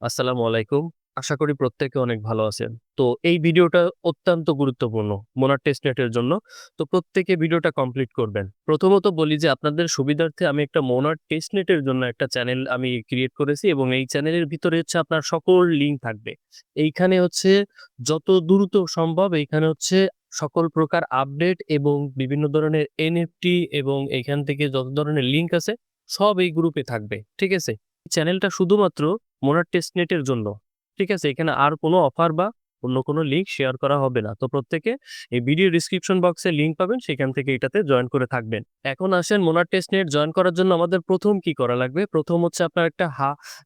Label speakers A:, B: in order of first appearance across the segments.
A: আসসালামু আলাইকুম। আশা করি প্রত্যেকে অনেক ভালো আছেন। তো এই ভিডিওটা অত্যন্ত গুরুত্বপূর্ণ মোনার টেস্টনেটের জন্য। তো প্রত্যেকে ভিডিওটা কমপ্লিট করবেন। প্রথমত বলি যে আপনাদের সুবিধার্থে আমি একটা মোনার টেস্টনেটের জন্য একটা চ্যানেল আমি ক্রিয়েট করেছি এবং এই চ্যানেলের ভিতরে হচ্ছে আপনার সকল লিঙ্ক থাকবে। এইখানে হচ্ছে যত দ্রুত সম্ভব এইখানে হচ্ছে সকল প্রকার আপডেট এবং বিভিন্ন ধরনের NFT এবং এখান থেকে যত ধরনের লিঙ্ক আছে সব এই গ্রুপে থাকবে। ঠিক আছে? চ্যানেলটা শুধুমাত্র মোনার টেস্টনেটের জন্য। ঠিক আছে? এখানে আর কোনো অফার বা অন্য কোনো লিঙ্ক শেয়ার করা হবে না। তো প্রত্যেকে এই ভিডিও ডেসক্রিপশন বক্সে লিঙ্ক পাবেন, সেখান থেকে এটাতে জয়েন করে থাকবেন। এখন আসেন মোনার টেস্টনেট জয়েন করার জন্য আমাদের ১ম কি করা লাগবে? ১ম হচ্ছে আপনার একটা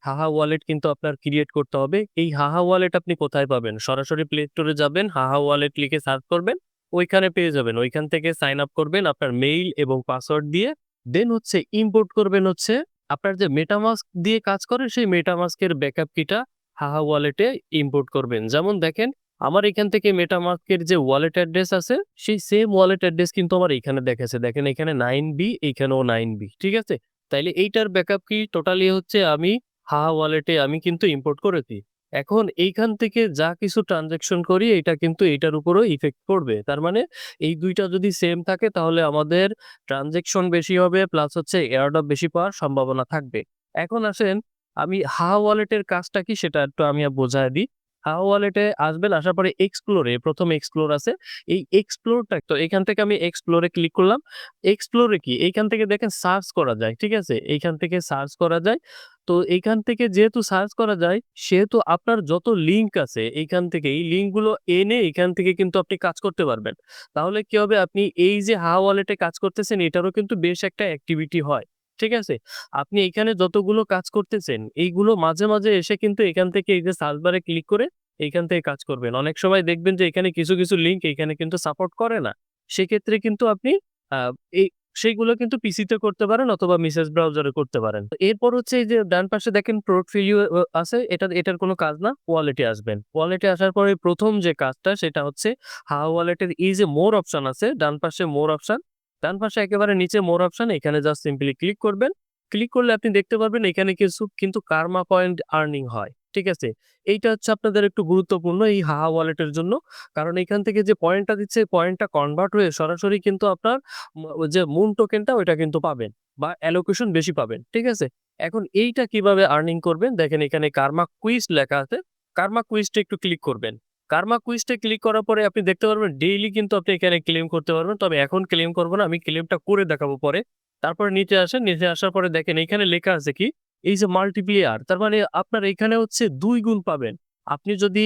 A: হাহা ওয়ালেট কিন্তু আপনার ক্রিয়েট করতে হবে। এই হাহা ওয়ালেট আপনি কোথায় পাবেন? সরাসরি প্লে স্টোরে যাবেন, হাহা ওয়ালেট লিখে সার্চ করবেন, ওইখানে পেয়ে যাবেন। ওইখান থেকে সাইন আপ করবেন আপনার মেইল এবং পাসওয়ার্ড দিয়ে। দেন হচ্ছে ইম্পোর্ট করবেন হচ্ছে আপনার যে MetaMask দিয়ে কাজ করে সেই MetaMask এর ব্যাকআপ কিটা হাহা ওয়ালেটে ইম্পোর্ট করবেন। যেমন দেখেন আমার এখান থেকে MetaMask এর যে ওয়ালেট অ্যাড্রেস আছে সেই সেম ওয়ালেট অ্যাড্রেস কিন্তু আমার এইখানে দেখাচ্ছে। দেখেন এখানে 9B এইখানেও 9B ঠিক আছে? তাইলে এইটার ব্যাকআপ কি টোটালি হচ্ছে আমি হাহা ওয়ালেটে আমি কিন্তু ইম্পোর্ট করেছি। এখন এইখান থেকে যা কিছু ট্রান্সেকশন করি এটা কিন্তু এইটার উপরও ইফেক্ট পড়বে। তার মানে এই ২ টা যদি সেম থাকে তাহলে আমাদের ট্রান্সেকশন বেশি হবে প্লাস হচ্ছে এয়ারড্রপ বেশি পাওয়ার সম্ভাবনা থাকবে। এখন আসেন আমি হাহা ওয়ালেটের কাজটা কি সেটা একটু আমি বোঝায় দিই। হাহা ওয়ালেটে আসবেন, আসার পরে এক্সপ্লোরে ১ম এক্সপ্লোর আছে। এই এক্সপ্লোরটা তো এখান থেকে আমি এক্সপ্লোরে ক্লিক করলাম। এক্সপ্লোরে কি এইখান থেকে দেখেন সার্চ করা যায়। ঠিক আছে? এইখান থেকে সার্চ করা যায়। তো এইখান থেকে যেহেতু সার্চ করা যায় সেহেতু আপনার যত লিঙ্ক আছে এইখান থেকে এই লিঙ্কগুলো এনে এখান থেকে কিন্তু আপনি কাজ করতে পারবেন। তাহলে কি হবে? আপনি এই যে হাওয়া ওয়ালেটে কাজ করতেছেন এটারও কিন্তু বেশ একটা অ্যাক্টিভিটি হয়। ঠিক আছে? আপনি এখানে যতগুলো কাজ করতেছেন এইগুলো মাঝে, মাঝে এসে কিন্তু এখান থেকে এই যে সার্চ বারে ক্লিক করে এইখান থেকে কাজ করবেন। অনেক সময় দেখবেন যে এখানে কিছু, কিছু লিঙ্ক এখানে কিন্তু সাপোর্ট করে না। সেক্ষেত্রে কিন্তু আপনি আ এই সেইগুলো কিন্তু পিসিতে করতে পারেন অথবা মেসেজ ব্রাউজারে করতে পারেন। তো এরপর হচ্ছে এই যে ডান পাশে দেখেন পোর্টফোলিও আছে এটার কোনো কাজ না। ওয়ালেটে আসবেন। ওয়ালেটে আসার পরে ১ম যে কাজটা সেটা হচ্ছে হাওয়া ওয়ালেটের এই যে মোর অপশন আছে, ডান পাশে মোর অপশন, ডান পাশে একেবারে নিচে মোর অপশন এখানে জাস্ট সিম্পলি ক্লিক করবেন। ক্লিক করলে আপনি দেখতে পারবেন এখানে কিছু কিন্তু কার্মা পয়েন্ট আর্নিং হয়। ঠিক আছে? এইটা হচ্ছে আপনাদের একটু গুরুত্বপূর্ণ এই হাহা ওয়ালেটের জন্য। কারণ এখান থেকে যে পয়েন্টটা দিচ্ছে পয়েন্টটা কনভার্ট হয়ে সরাসরি কিন্তু আপনার ওই যে মুন টোকেনটা ওইটা কিন্তু পাবেন বা অ্যালোকেশন বেশি পাবেন। ঠিক আছে? এখন এইটা কিভাবে আর্নিং করবেন? দেখেন এখানে কার্মা কুইজ লেখা আছে। কার্মা কুইজটা একটু ক্লিক করবেন। কার্মা কুইজটা ক্লিক করার পরে আপনি দেখতে পারবেন ডেইলি কিন্তু আপনি এখানে ক্লেম করতে পারবেন। তবে এখন ক্লেম করব না। আমি ক্লেমটা করে দেখাবো পরে। তারপরে নিচে আসেন। নিচে আসার পরে দেখেন এখানে লেখা আছে কি? এই যে মাল্টিপ্লিয়ার তার মানে আপনার এখানে হচ্ছে ২ গুণ পাবেন। আপনি যদি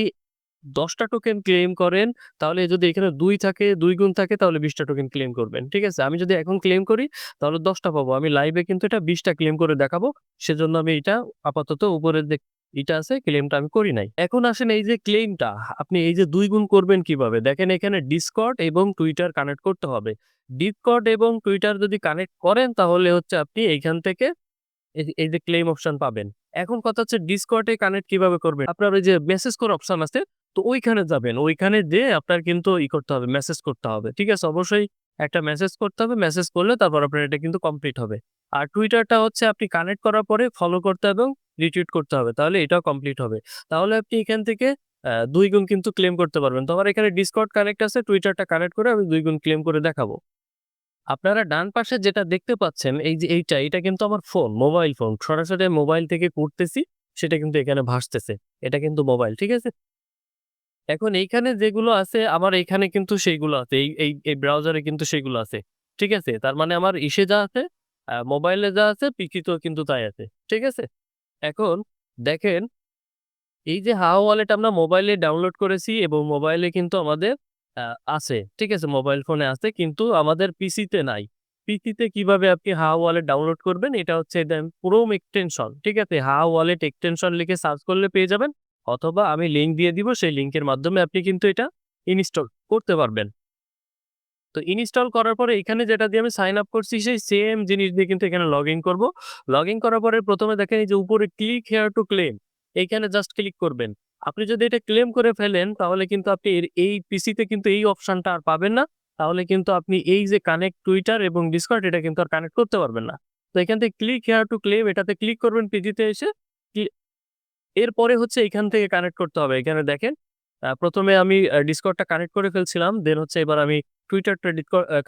A: ১০ টা টোকেন ক্লেম করেন, তাহলে যদি এখানে ২ থাকে, ২ গুণ থাকে তাহলে ২০ টা টোকেন ক্লেম করবেন। ঠিক আছে? আমি যদি এখন ক্লেম করি তাহলে ১০ টা পাবো। আমি লাইভে কিন্তু এটা ২০ টা ক্লেম করে দেখাবো। সেজন্য আমি এটা আপাতত উপরের যে ইটা আছে ক্লেমটা আমি করি নাই। এখন আসেন এই যে ক্লেমটা আপনি এই যে ২ গুণ করবেন কিভাবে? দেখেন এখানে Discord এবং Twitter কানেক্ট করতে হবে। Discord এবং Twitter যদি কানেক্ট করেন তাহলে হচ্ছে আপনি এইখান থেকে এই যে ক্লেম অপশন পাবেন। এখন কথা হচ্ছে Discord এ কানেক্ট কিভাবে করবেন? আপনার ওই যে মেসেজ করার অপশন আছে, তো ওইখানে যাবেন। ওইখানে যেয়ে আপনার কিন্তু করতে হবে, মেসেজ করতে হবে। ঠিক আছে? অবশ্যই একটা মেসেজ করতে হবে। মেসেজ করলে তারপর আপনার এটা কিন্তু কমপ্লিট হবে। আর Twitter টা হচ্ছে আপনি কানেক্ট করার পরে ফলো করতে হবে এবং রিটুইট করতে হবে। তাহলে এটাও কমপ্লিট হবে। তাহলে আপনি এখান থেকে ২ গুণ কিন্তু ক্লেম করতে পারবেন। তো আমার এখানে Discord কানেক্ট আছে, Twitter টা কানেক্ট করে আমি ২ গুণ ক্লেম করে দেখাবো। আপনারা ডান পাশে যেটা দেখতে পাচ্ছেন এই যে এটা কিন্তু আমার ফোন, মোবাইল ফোন। সরাসরি মোবাইল থেকে করতেছি, সেটা কিন্তু এখানে ভাসতেছে। এটা কিন্তু মোবাইল, ঠিক আছে? এখন এইখানে যেগুলো আছে আমার এইখানে কিন্তু সেইগুলো আছে। এই ব্রাউজারে কিন্তু সেগুলো আছে। ঠিক আছে? তার মানে আমার ইসে যা আছে, মোবাইলে যা আছে পিসিতেও কিন্তু তাই আছে। ঠিক আছে? এখন দেখেন এই যে হাওয়া ওয়ালেট আমরা মোবাইলে ডাউনলোড করেছি এবং মোবাইলে কিন্তু আমাদের আ আছে। ঠিক আছে? মোবাইল ফোনে আছে কিন্তু আমাদের পিসিতে নাই। পিসিতে কিভাবে আপনি হাওয়া ওয়ালেট ডাউনলোড করবেন? এটা হচ্ছে ক্রোম এক্সটেনশন। ঠিক আছে? হাওয়া ওয়ালেট এক্সটেনশন লিখে সার্চ করলে পেয়ে যাবেন। অথবা আমি লিংক দিয়ে দিব। সেই লিংকের মাধ্যমে আপনি কিন্তু এটা ইনস্টল করতে পারবেন। তো ইনস্টল করার পরে এখানে যেটা দিয়ে আমি সাইন আপ করছি সেই সেম জিনিস দিয়ে কিন্তু এখানে লগইন করব। লগইন করার পরে ১ম এ দেখেন এই যে উপরে ক্লিক হেয়ার টু ক্লেম এইখানে জাস্ট ক্লিক করবেন। আপনি যদি এটা ক্লেম করে ফেলেন তাহলে কিন্তু আপনি এই পিসিতে কিন্তু এই অপশনটা আর পাবেন না। তাহলে কিন্তু আপনি এই যে কানেক্ট টুইটার এবং ডিসকর্ড এটা কিন্তু আর কানেক্ট করতে পারবেন না। তো এখান থেকে ক্লিক হেয়ার টু ক্লেম এটাতে ক্লিক করবেন পিসিতে এসে এরপরে হচ্ছে এখান থেকে কানেক্ট করতে হবে। এখানে দেখেন প্রথমে আমি Discordটা কানেক্ট করে ফেলছিলাম। দেন হচ্ছে এবার আমি Twitterটা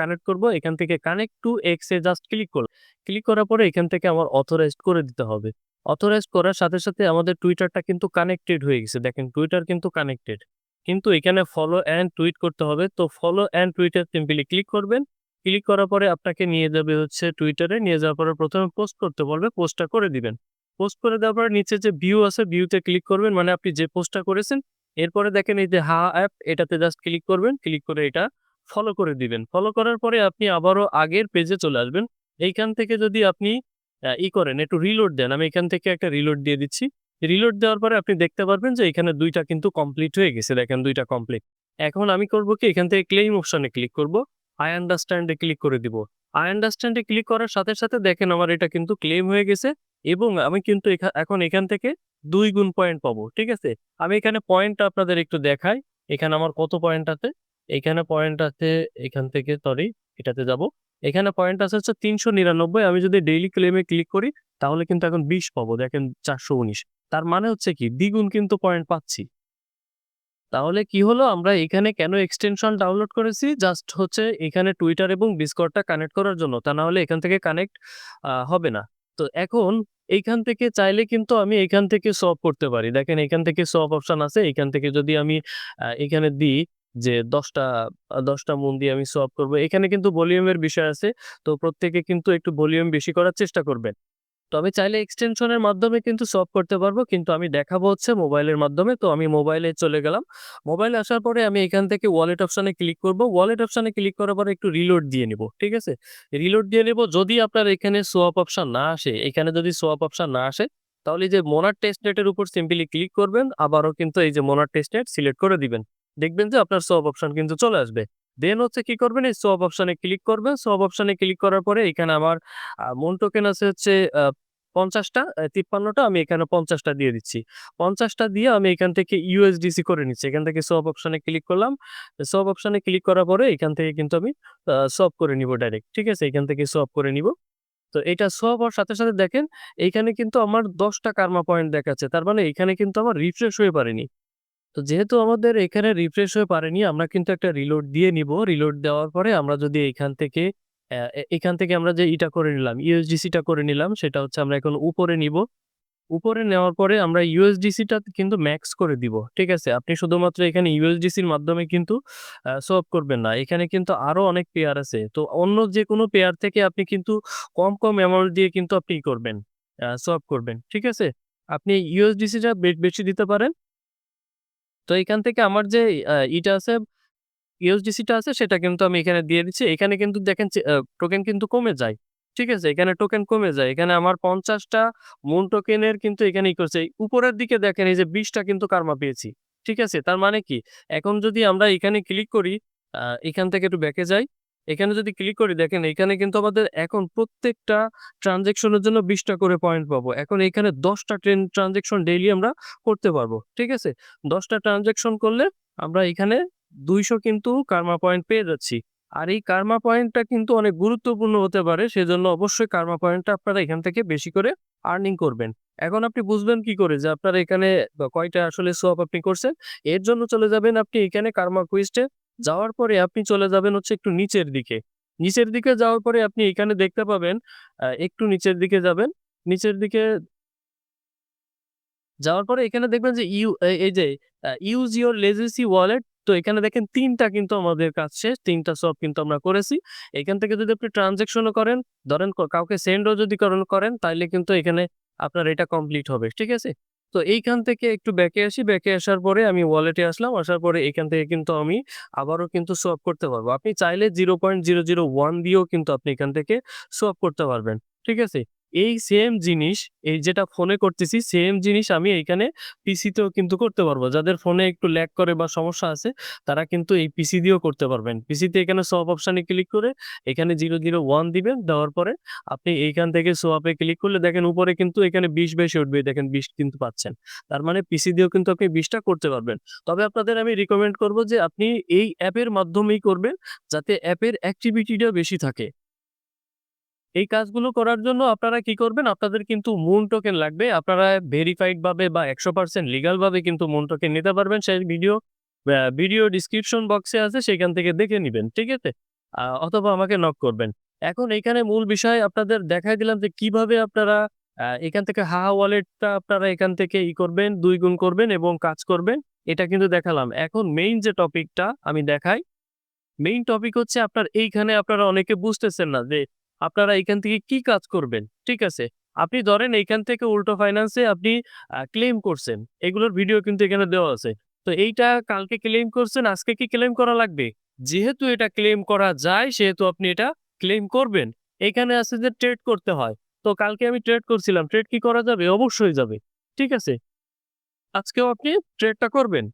A: কানেক্ট করব। এখান থেকে connect to X A just click করলাম। ক্লিক করার পরে এখান থেকে আমার অথরাইজড করে দিতে হবে। অথরাইজড করার সাথে, সাথে আমাদের Twitterটা কিন্তু কানেক্টেড হয়ে গেছে। দেখেন Twitter কিন্তু কানেক্টেড। কিন্তু এখানে ফলো অ্যান্ড টুইট করতে হবে। তো ফলো অ্যান্ড টুইটে সিম্পলি ক্লিক করবেন। ক্লিক করার পরে আপনাকে নিয়ে যাবে হচ্ছে Twitter এ। নিয়ে যাওয়ার পরে ১ম এ পোস্ট করতে বলবে, পোস্টটা করে দিবেন। পোস্ট করে দেওয়ার পরে নিচে যে ভিউ আছে, ভিউতে ক্লিক করবেন। মানে আপনি যে পোস্টটা করেছেন, এরপরে দেখেন এই যে হা অ্যাপ, এটাতে জাস্ট ক্লিক করবেন। ক্লিক করে এটা ফলো করে দিবেন। ফলো করার পরে আপনি আবারও আগের পেজে চলে আসবেন। এইখান থেকে যদি আপনি করেন, একটু রিলোড দেন। আমি এখান থেকে একটা রিলোড দিয়ে দিচ্ছি। রিলোড দেওয়ার পরে আপনি দেখতে পারবেন যে এখানে ২ টা কিন্তু কমপ্লিট হয়ে গেছে। দেখেন ২ টা কমপ্লিট। এখন আমি করব কি, এখান থেকে ক্লেইম অপশনে ক্লিক করব। I understand এ ক্লিক করে দিব। I understand এ ক্লিক করার সাথে, সাথে দেখেন আমার এটা কিন্তু ক্লেইম হয়ে গেছে এবং আমি কিন্তু এখন এখান থেকে ২ গুণ পয়েন্ট পাবো। ঠিক আছে? আমি এখানে পয়েন্টটা আপনাদের একটু দেখাই। এখানে আমার কত পয়েন্ট আছে? এখানে পয়েন্ট আছে, এখান থেকে সরি এটাতে যাব। এখানে পয়েন্ট আছে হচ্ছে ৩৯৯। আমি যদি ডেইলি ক্লেইম এ ক্লিক করি তাহলে কিন্তু এখন ২০ পাবো। দেখেন ৪১৯। তার মানে হচ্ছে কি, দ্বিগুণ কিন্তু পয়েন্ট পাচ্ছি। তাহলে কি হলো, আমরা এখানে কেন এক্সটেনশন ডাউনলোড করেছি? জাস্ট হচ্ছে এখানে Twitter এবং Discordটা কানেক্ট করার জন্য। তা না হলে এখান থেকে কানেক্ট হবে না। তো এখন এইখান থেকে চাইলে কিন্তু আমি এখান থেকে সোয়াপ করতে পারি। দেখেন এখান থেকে সোয়াপ অপশন আছে। এখান থেকে যদি আমি এখানে দিই যে ১০ টা মন দিয়ে আমি সোয়াপ করব। এখানে কিন্তু ভলিউমের বিষয় আছে। তো প্রত্যেকে কিন্তু একটু ভলিউম বেশি করার চেষ্টা করবেন। তো আমি চাইলে এক্সটেনশনের মাধ্যমে কিন্তু সলভ করতে পারবো। কিন্তু আমি দেখাবো হচ্ছে মোবাইলের মাধ্যমে। তো আমি মোবাইলে চলে গেলাম। মোবাইলে আসার পরে আমি এখান থেকে ওয়ালেট অপশনে ক্লিক করব। ওয়ালেট অপশনে ক্লিক করার পরে একটু রিলোড দিয়ে নিব। ঠিক আছে? রিলোড দিয়ে নিব। যদি আপনার এখানে সোয়াপ অপশন না আসে, এখানে যদি সোয়াপ অপশন না আসে, তাহলে এই যে মোনার টেস্টনেট এর উপর সিম্পলি ক্লিক করবেন। আবারও কিন্তু এই যে মোনার টেস্টনেট সিলেক্ট করে দিবেন। দেখবেন যে আপনার সোয়াপ অপশন কিন্তু চলে আসবে। দেন হচ্ছে কি করবেন, এই সোয়াপ অপশনে ক্লিক করবেন। সোয়াপ অপশনে ক্লিক করার পরে এখানে আমার মন টোকেন আছে হচ্ছে আ ৫০ টা, ৫৩ টা, আমি এখানে ৫০ টা দিয়ে দিচ্ছি। ৫০ টা দিয়ে আমি এখান থেকে USDC করে নিচ্ছি। এখান থেকে সোয়াপ অপশনে ক্লিক করলাম। সোয়াপ অপশনে ক্লিক করার পরে এখান থেকে কিন্তু আমি সোয়াপ করে নিব ডাইরেক্ট। ঠিক আছে? এখান থেকে সোয়াপ করে নিব। তো এটা সোয়াপ হওয়ার সাথে, সাথে দেখেন এইখানে কিন্তু আমার ১০ টা কার্মা পয়েন্ট দেখাচ্ছে। তার মানে এখানে কিন্তু আমার রিফ্রেশ হয়ে পারেনি। তো যেহেতু আমাদের এখানে রিফ্রেশ হয়ে পারেনি, আমরা কিন্তু একটা রিলোড দিয়ে নিব। রিলোড দেওয়ার পরে আমরা যদি এখান থেকে এখান থেকে আমরা যে করে নিলাম, USDC টা করে নিলাম, সেটা হচ্ছে আমরা এখন উপরে নিব। উপরে নেওয়ার পরে আমরা USDC টা কিন্তু ম্যাক্স করে দিব। ঠিক আছে? আপনি শুধুমাত্র এখানে USDC র মাধ্যমে কিন্তু সোয়াপ করবেন না। এখানে কিন্তু আরো অনেক পেয়ার আছে। তো অন্য যেকোনো পেয়ার থেকে আপনি কিন্তু কম, কম অ্যামাউন্ট দিয়ে কিন্তু আপনি করবেন। সোয়াপ করবেন। ঠিক আছে? আপনি USDC টা বেশি দিতে পারেন। তো এখান থেকে আমার যে আছে, USDC টা আছে, সেটা কিন্তু আমি এখানে দিয়ে দিচ্ছি। এখানে কিন্তু দেখেন টোকেন কিন্তু কমে যায়। ঠিক আছে? এখানে টোকেন কমে যায়। এখানে আমার ৫০ টা মুন টোকেনের কিন্তু এখানে করছে। উপরের দিকে দেখেন এই যে ২০ টা কিন্তু কার্মা পেয়েছি। ঠিক আছে? তার মানে কি? এখন যদি আমরা এখানে ক্লিক করি, এখান থেকে একটু ব্যাকে যাই। এখানে যদি ক্লিক করি, দেখেন এখানে কিন্তু আমাদের এখন প্রত্যেকটা ট্রান্সেকশন এর জন্য ২০ টা করে পয়েন্ট পাবো। এখন এখানে ১০ টা ট্রান্সেকশন ডেইলি আমরা করতে পারবো। ঠিক আছে? ১০ টা ট্রান্সেকশন করলে আমরা এখানে ২০০ কিন্তু কার্মা পয়েন্ট পেয়ে যাচ্ছি। আর এই কার্মা পয়েন্টটা কিন্তু অনেক গুরুত্বপূর্ণ হতে পারে। সেজন্য অবশ্যই কার্মা পয়েন্টটা আপনারা এখান থেকে বেশি করে আর্নিং করবেন। এখন আপনি বুঝবেন কি করে যে আপনার এখানে কয়টা আসলে সোয়াপ আপনি করছেন? এর জন্য চলে যাবেন আপনি এখানে কার্মা কুইস্ট এ। যাওয়ার পরে আপনি চলে যাবেন হচ্ছে একটু নিচের দিকে। নিচের দিকে যাওয়ার পরে আপনি এখানে দেখতে পাবেন, একটু নিচের দিকে যাবেন। নিচের দিকে যাওয়ার পরে এখানে দেখবেন যে এই যে ইউজ ইউর লেজেসি ওয়ালেট। তো এখানে দেখেন ৩ টা কিন্তু আমাদের কাজ শেষ। ৩ টা সোয়াপ কিন্তু আমরা করেছি। এখান থেকে যদি আপনি ট্রান্সেকশন ও করেন, ধরেন কাউকে সেন্ড ও যদি করেন তাইলে কিন্তু এখানে আপনার এটা কমপ্লিট হবে। ঠিক আছে? তো এইখান থেকে একটু ব্যাকে আসি। ব্যাকে আসার পরে আমি ওয়ালেটে আসলাম। আসার পরে এখান থেকে কিন্তু আমি আবারও কিন্তু সোয়াপ করতে পারবো। আপনি চাইলে 0.001 দিয়েও কিন্তু আপনি এখান থেকে সোয়াপ করতে পারবেন। ঠিক আছে? এই সেম জিনিস, এই যেটা ফোনে করতেছি, সেম জিনিস আমি এইখানে পিসিতেও কিন্তু করতে পারবো। যাদের ফোনে একটু ল্যাগ করে বা সমস্যা আছে, তারা কিন্তু এই পিসি দিয়েও করতে পারবেন। পিসিতে এখানে সোয়াপ অপশনে ক্লিক করে এখানে 001 দিবেন। দেওয়ার পরে আপনি এইখান থেকে সোয়াপে ক্লিক করলে দেখেন উপরে কিন্তু এখানে ২০ বেশি উঠবে। দেখেন ২০ কিন্তু পাচ্ছেন। তার মানে পিসি দিয়েও কিন্তু আপনি ২০ টা করতে পারবেন। তবে আপনাদের আমি রিকমেন্ড করব যে আপনি এই অ্যাপের মাধ্যমেই করবেন, যাতে অ্যাপের অ্যাক্টিভিটিটা বেশি থাকে। এই কাজগুলো করার জন্য আপনারা কি করবেন? আপনাদের কিন্তু মুন টোকেন লাগবে। আপনারা ভেরিফাইড ভাবে বা 100% লিগ্যাল ভাবে কিন্তু মুন টোকেন নিতে পারবেন। সেই ভিডিও ডেসক্রিপশন বক্সে আছে সেখান থেকে দেখে নিবেন। ঠিক আছে? অথবা আমাকে নক করবেন। এখন এইখানে মূল বিষয় আপনাদের দেখায় দিলাম যে কিভাবে আপনারা এখান থেকে হাহা ওয়ালেটটা আপনারা এখান থেকে করবেন, ২ গুণ করবেন এবং কাজ করবেন। এটা কিন্তু দেখালাম। এখন মেইন যে টপিকটা আমি দেখাই, মেইন টপিক হচ্ছে আপনার এইখানে আপনারা অনেকে বুঝতেছেন না যে আপনারা এইখান থেকে কি কাজ করবেন। ঠিক আছে? আপনি ধরেন এইখান থেকে উল্টো ফাইন্যান্সে আপনি ক্লেম করছেন। এগুলোর ভিডিও কিন্তু এখানে দেওয়া আছে। তো এইটা কালকে ক্লেম করছেন, আজকে কি ক্লেম করা লাগবে? যেহেতু এটা ক্লেম করা যায় সেহেতু আপনি এটা ক্লেম করবেন। এখানে আছে যে ট্রেড করতে হয়। তো কালকে আমি ট্রেড করছিলাম। ট্রেড কি করা যাবে? অবশ্যই যাবে। ঠিক আছে? আজকেও আপনি ট্রেডটা করবেন।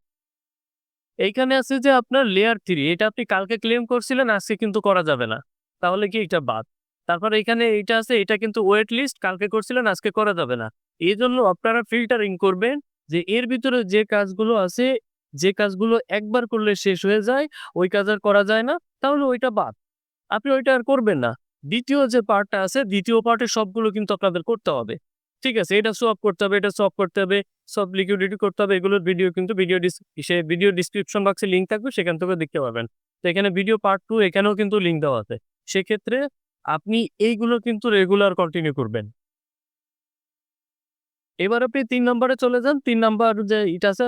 A: এইখানে আছে যে আপনার লেয়ার 3 এটা আপনি কালকে ক্লেম করছিলেন, আজকে কিন্তু করা যাবে না। তাহলে কি এটা বাদ। তারপর এখানে এইটা আছে, এটা কিন্তু ওয়েট লিস্ট কালকে করছিলেন, আজকে করা যাবে না। এজন্য আপনারা ফিল্টারিং করবেন যে এর ভিতরে যে কাজগুলো আছে, যে কাজগুলো একবার করলে শেষ হয়ে যায়, ওই কাজ আর করা যায় না, তাহলে ওইটা বাদ। আপনি ওইটা আর করবেন না। ২য় যে পার্টটা আছে, ২য় পার্টের সবগুলো কিন্তু আপনাদের করতে হবে। ঠিক আছে? এটা সোয়াপ করতে হবে, এটা সোয়াপ করতে হবে, সব লিকুইডিটি করতে হবে। এগুলোর ভিডিও কিন্তু ভিডিও ডেসক্রিপশন বক্সে লিংক থাকবে সেখান থেকেও দেখতে পাবেন। তো এখানে ভিডিও পার্ট 2 এখানেও কিন্তু লিংক দেওয়া আছে। সেক্ষেত্রে আপনি এইগুলো কিন্তু রেগুলার কন্টিনিউ করবেন। এবার আপনি ৩ নাম্বারে চলে যান। ৩ নাম্বার যে ইটা আছে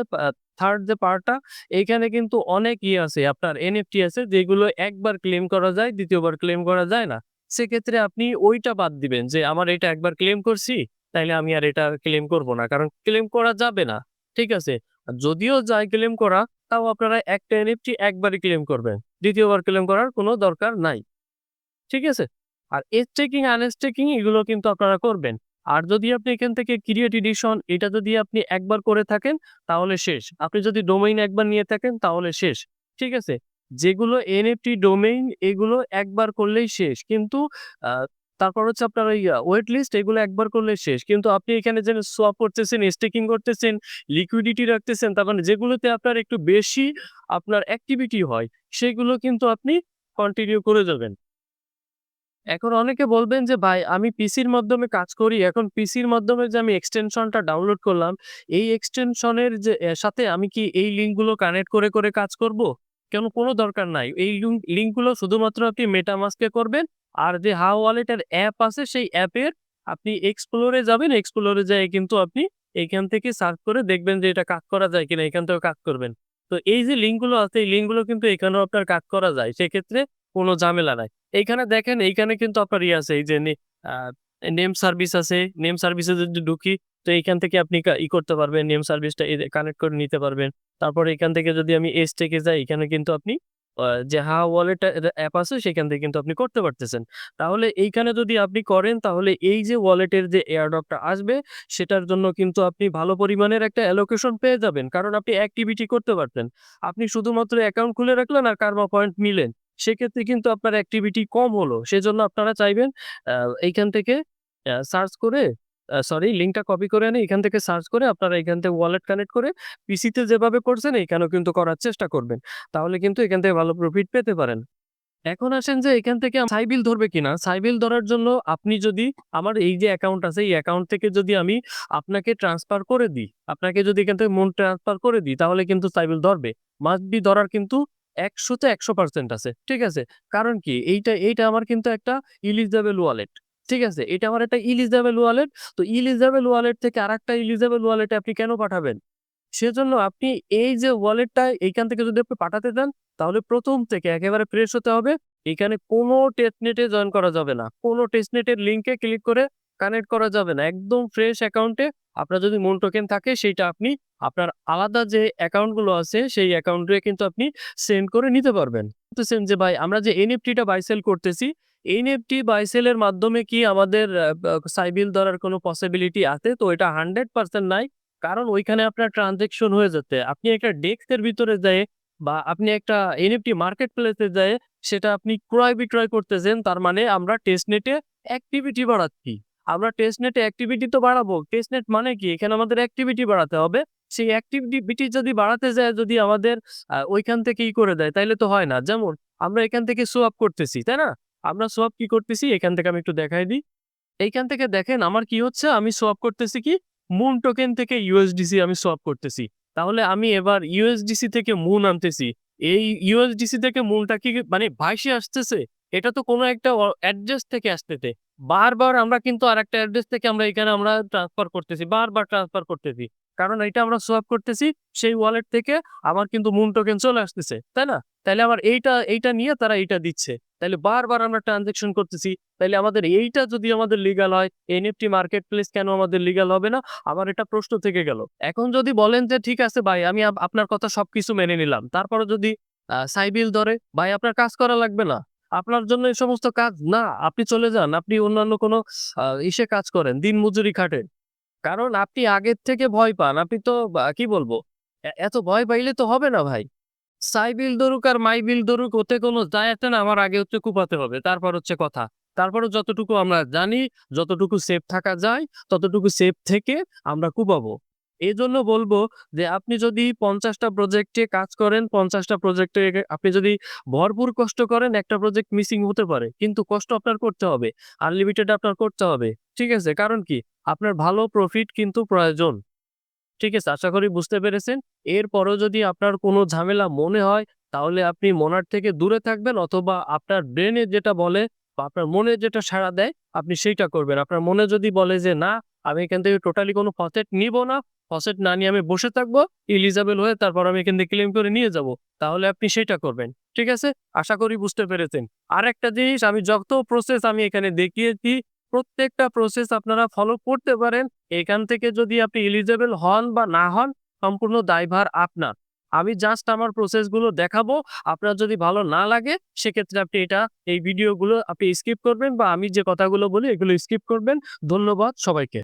A: 3rd যে পার্টটা এইখানে কিন্তু অনেক আছে আপনার এনএফটি আছে যেগুলো একবার ক্লেম করা যায়, ২য় বার ক্লেম করা যায় না। সেক্ষেত্রে আপনি ওইটা বাদ দিবেন যে আমার এটা একবার ক্লেম করছি, তাইলে আমি আর এটা ক্লেম করব না। কারণ ক্লেম করা যাবে না। ঠিক আছে? যদিও যায় ক্লেম করা, তাও আপনারা একটা এনএফটি একবারই ক্লেম করবেন। ২য় বার ক্লেম করার কোনো দরকার নাই। ঠিক আছে? আর স্টেকিং, আনস্টেকিং এগুলো কিন্তু আপনারা করবেন। আর যদি আপনি এখান থেকে ক্রিয়েট এডিশন এটা যদি আপনি একবার করে থাকেন তাহলে শেষ। আপনি যদি ডোমেইন একবার নিয়ে থাকেন তাহলে শেষ। ঠিক আছে? যেগুলো NFT ডোমেইন এগুলো একবার করলেই শেষ। কিন্তু আ তারপর হচ্ছে আপনার ওই ওয়েট লিস্ট এগুলো একবার করলে শেষ। কিন্তু আপনি এখানে যে সোয়াপ করতেছেন, স্টেকিং করতেছেন, লিকুইডিটি রাখতেছেন তার মানে যেগুলোতে আপনার একটু বেশি আপনার অ্যাক্টিভিটি হয় সেগুলো কিন্তু আপনি কন্টিনিউ করে যাবেন। এখন অনেকে বলবেন যে, "ভাই আমি পিসির মাধ্যমে কাজ করি। এখন পিসির মাধ্যমে যে আমি এক্সটেনশনটা ডাউনলোড করলাম, এই এক্সটেনশনের যে সাথে আমি কি এই লিঙ্কগুলো কানেক্ট করে কাজ করব?" কোনো দরকার নাই। এই লিঙ্কগুলো শুধুমাত্র আপনি MetaMask এ করবেন। আর যে হাওয়া ওয়ালেটের অ্যাপ আছে সেই অ্যাপের আপনি এক্সপ্লোর এ যাবেন। এক্সপ্লোর এ যেয়ে কিন্তু আপনি এইখান থেকে সার্চ করে দেখবেন যে এটা কাজ করা যায় কিনা। এখান থেকেও কাজ করবেন। তো এই যে লিঙ্কগুলো আছে এই লিঙ্কগুলো কিন্তু এখানেও আপনার কাজ করা যায়। সেক্ষেত্রে কোনো ঝামেলা নাই। এইখানে দেখেন এইখানে কিন্তু আপনার আছে এই যে আ নেম সার্ভিস আছে। নেম সার্ভিসে যদি ঢুকি তো এইখান থেকে আপনি করতে পারবেন। নেম সার্ভিসটা কানেক্ট করে নিতে পারবেন। তারপরে এখান থেকে যদি আমি এজটেক এ যাই এখানে কিন্তু আপনি যে হাওয়া ওয়ালেট অ্যাপ আছে সেখান থেকে কিন্তু আপনি করতে পারতেছেন। তাহলে এইখানে যদি আপনি করেন তাহলে এই যে ওয়ালেটের যে এয়ারড্রপ টা আসবে সেটার জন্য কিন্তু আপনি ভালো পরিমাণের একটা অ্যালোকেশন পেয়ে যাবেন। কারণ আপনি অ্যাক্টিভিটি করতে পারতেন। আপনি শুধুমাত্র অ্যাকাউন্ট খুলে রাখলেন আর কার্মা পয়েন্ট নিলেন। সেক্ষেত্রে কিন্তু আপনার অ্যাক্টিভিটি কম হলো। সেজন্য আপনারা চাইবেন আ এইখান থেকে সার্চ করে সরি লিঙ্কটা কপি করে এনে এখান থেকে সার্চ করে আপনারা এখান থেকে ওয়ালেট কানেক্ট করে পিসিতে যেভাবে করছেন এইখানেও কিন্তু করার চেষ্টা করবেন। তাহলে কিন্তু এখান থেকে ভালো প্রফিট পেতে পারেন। এখন আসেন যে এখান থেকে সাইবিল ধরবে কিনা? সাইবিল ধরার জন্য আপনি যদি আমার এই যে অ্যাকাউন্ট আছে, এই অ্যাকাউন্ট থেকে যদি আমি আপনাকে ট্রান্সফার করে দিই, আপনাকে যদি এখান থেকে ট্রান্সফার করে দিই তাহলে কিন্তু সাইবিল ধরবে। মাস্ট বি ধরার কিন্তু ১০০ তে ১০০% আছে। ঠিক আছে? কারণ কি? এইটা আমার কিন্তু একটা ইলিজেবল ওয়ালেট। ঠিক আছে? এটা আমার একটা ইলিজেবল ওয়ালেট। তো ইলিজেবল ওয়ালেট থেকে আরেকটা ইলিজেবল ওয়ালেটে আপনি কেন পাঠাবেন? সেজন্য আপনি এই যে ওয়ালেটটা এইখান থেকে যদি আপনি পাঠাতে চান, তাহলে ১ম থেকে একেবারে ফ্রেশ হতে হবে। এখানে কোনো টেস্টনেটে জয়েন করা যাবে না। কোনো টেস্টনেটের লিঙ্কে ক্লিক করে কানেক্ট করা যাবে না। একদম ফ্রেশ অ্যাকাউন্টে আপনার যদি মুন টোকেন থাকে সেইটা আপনি আপনার আলাদা যে অ্যাকাউন্ট গুলো আছে সেই অ্যাকাউন্টে কিন্তু আপনি সেন্ড করে নিতে পারবেন। বলতেছেন যে ভাই আমরা যে এনএফটি টা বাই সেল করতেছি, এনএফটি বাই সেল এর মাধ্যমে কি আমাদের সাইবিল ধরার কোনো পসিবিলিটি আছে? তো এটা 100% নাই। কারণ ওইখানে আপনার ট্রান্সেকশন হয়ে যেতে আপনি একটা ডেস্ক এর ভিতরে যেয়ে বা আপনি একটা এনএফটি মার্কেট প্লেস এ যেয়ে সেটা আপনি ক্রয়-বিক্রয় করতেছেন। তার মানে আমরা টেস্টনেটে অ্যাক্টিভিটি বাড়াচ্ছি। আমরা টেস্টনেটে অ্যাক্টিভিটি তো বাড়াবো। টেস্টনেট মানে কি? এখানে আমাদের অ্যাক্টিভিটি বাড়াতে হবে। সেই অ্যাক্টিভিটি যদি বাড়াতে যায় যদি আমাদের ওইখান থেকে করে দেয় তাইলে তো হয় না। যেমন আমরা এখান থেকে সোয়াপ করতেছি, তাই না? আমরা সোয়াপ কি করতেছি এখান থেকে আমি একটু দেখাই দিই। এইখান থেকে দেখেন আমার কি হচ্ছে, আমি সোয়াপ করতেছি কি মুন টোকেন থেকে ইউএসডিসি আমি সোয়াপ করতেছি। তাহলে আমি এবার ইউএসডিসি থেকে মুন আনতেছি। এই ইউএসডিসি থেকে মুনটা কি মানে ভাইসে আসতেছে? এটা তো কোনো একটা অ্যাড্রেস থেকে আসতেছে। বারবার আমরা কিন্তু আরেকটা অ্যাড্রেস থেকে আমরা এখানে আমরা ট্রান্সফার করতেছি। বারবার ট্রান্সফার করতেছি। কারণ এটা আমরা সোয়াপ করতেছি সেই ওয়ালেট থেকে আমার কিন্তু মুন টোকেন চলে আসতেছে। তাই না? তাইলে আবার এইটা নিয়ে তারা এইটা দিচ্ছে। তাইলে বারবার আমরা ট্রান্সেকশন করতেছি। তাইলে আমাদের এইটা যদি আমাদের লিগ্যাল হয়, এনএফটি মার্কেট প্লেস কেন আমাদের লিগ্যাল হবে না? আমার এটা প্রশ্ন থেকে গেল। এখন যদি বলেন যে ঠিক আছে ভাই আমি আপনার কথা সবকিছু মেনে নিলাম। তারপরেও যদি সাইবিল ধরে, ভাই আপনার কাজ করা লাগবে না। আপনার জন্য এই সমস্ত কাজ না। আপনি চলে যান। আপনি অন্যান্য কোনো ইসে কাজ করেন, দিনমজুরি খাটেন। কারণ আপনি আগের থেকে ভয় পান। আপনি তো কি বলবো? এত ভয় পাইলে তো হবে না ভাই। সাই বিল ধরুক আর মাই বিল ধরুক ওতে কোনো যায় আসে না। আমার আগে হচ্ছে কুপাতে হবে। তারপর হচ্ছে কথা। তারপরেও যতটুকু আমরা জানি, যতটুকু সেফ থাকা যায়, ততটুকু সেফ থেকে আমরা কুপাবো। এজন্য বলবো যে আপনি যদি ৫০ টা প্রজেক্টে কাজ করেন, ৫০ টা প্রজেক্টে আপনি যদি ভরপুর কষ্ট করেন, একটা প্রজেক্ট মিসিং হতে পারে। কিন্তু কষ্ট আপনার করতে হবে। আনলিমিটেড আপনার করতে হবে। ঠিক আছে? কারণ কি? আপনার ভালো প্রফিট কিন্তু প্রয়োজন। ঠিক আছে? আশা করি বুঝতে পেরেছেন। এরপরেও যদি আপনার কোনো ঝামেলা মনে হয়, তাহলে আপনি মোনার থেকে দূরে থাকবেন অথবা আপনার ব্রেনে যেটা বলে বা আপনার মনে যেটা সাড়া দেয়, আপনি সেইটা করবেন। আপনার মনে যদি বলে যে, "না, আমি এখান থেকে টোটালি কোনো ফসেট নিবো না। ফসেট না নিয়ে আমি বসে থাকবো। এলিজিবল হয়ে তারপর আমি এখান থেকে ক্লেম করে নিয়ে যাবো।" তাহলে আপনি সেইটা করবেন। ঠিক আছে? আশা করি বুঝতে পেরেছেন। আরেকটা জিনিস আমি যত প্রসেস আমি এখানে দেখিয়েছি, প্রত্যেকটা প্রসেস আপনারা ফলো করতে পারেন। এখান থেকে যদি আপনি এলিজিবল হন বা না হন, সম্পূর্ণ দায়ভার আপনার। আমি জাস্ট আমার প্রসেস গুলো দেখাবো। আপনার যদি ভালো না লাগে, সেক্ষেত্রে আপনি এই ভিডিওগুলো আপনি স্কিপ করবেন বা আমি যে কথাগুলো বলি এগুলো স্কিপ করবেন। ধন্যবাদ সবাইকে।